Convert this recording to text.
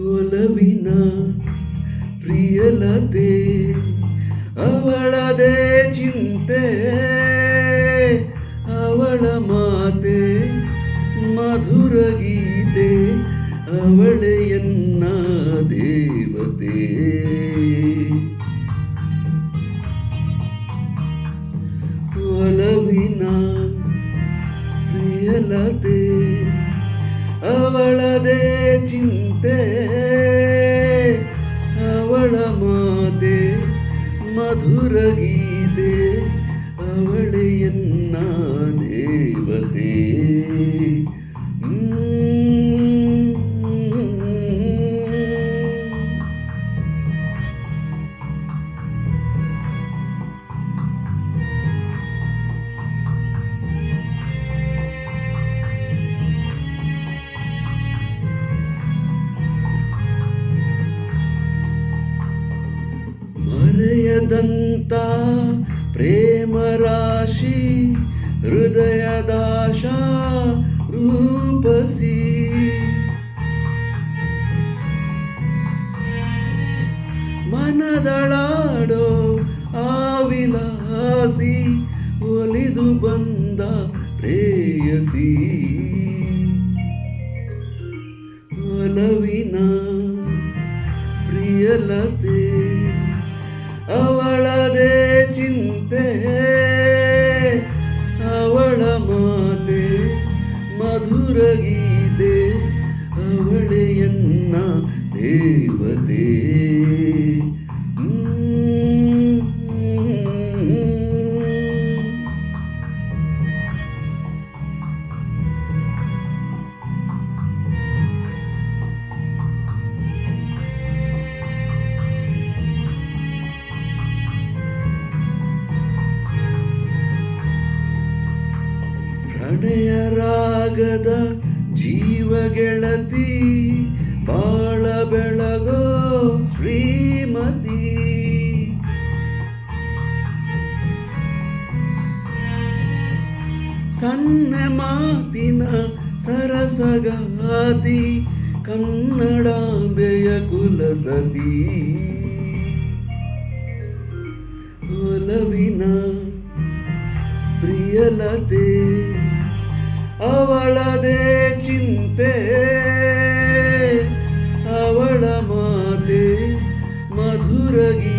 ಒಲವಿನ ಪ್ರಿಯಲತೆ ಅವಳದೇ ಚಿಂತೆ, ಅವಳ ಮಾತೆ ಮಧುರ ಗೀತೆ, ಅವಳೆಯನ್ನ ದೇವತೆ. ಒಲವಿನ ಪ್ರಿಯಲತೆ ಅವಳದೇ ಚಿಂತೆ, ಅವಳ ಮಾತೆ ಮಧುರ ಗೀತೆ, ಅವಳೆಯನ್ನ ದೇವತೆ. ಮರೆಯದಂತ ಪ್ರೇಮ ರಾಶಿ ಹೃದಯದಾಶಾ ರೂಪಸಿ, ಮನದಳಾಡೋ ಆವಿಲಾಸಿ ಒಲಿದು ಬಂದ ಪ್ರೇಯಸಿ. ಒಲವಿನ ಪ್ರಿಯಲತೆ ಅವಳದೇ ಚಿಂತೆ, ಅವಳ ಮಾತೆ ಮಧುರ ಗೀತೆ, ಅವಳೆಯನ್ನ ದೇವತೆ. ಪ್ರಣಯ ರಾಗದ ಜೀವ ಗೆಳತಿ, ಬಾಳ ಬೆಳಗೋ ಶ್ರೀಮತಿ. ಸಣ್ಣ ಮಾತಿನ ಸರಸಗಾತಿ, ಕನ್ನಡಾಂಬೆಯ ಕುಲಸತಿ. ಒಲವಿನ ಪ್ರಿಯಲತೆ ಅವಳದೇ ಚಿಂತೆ, ಅವಳ ಮಾತೆ ಮಧುರ ಗೀತೆ,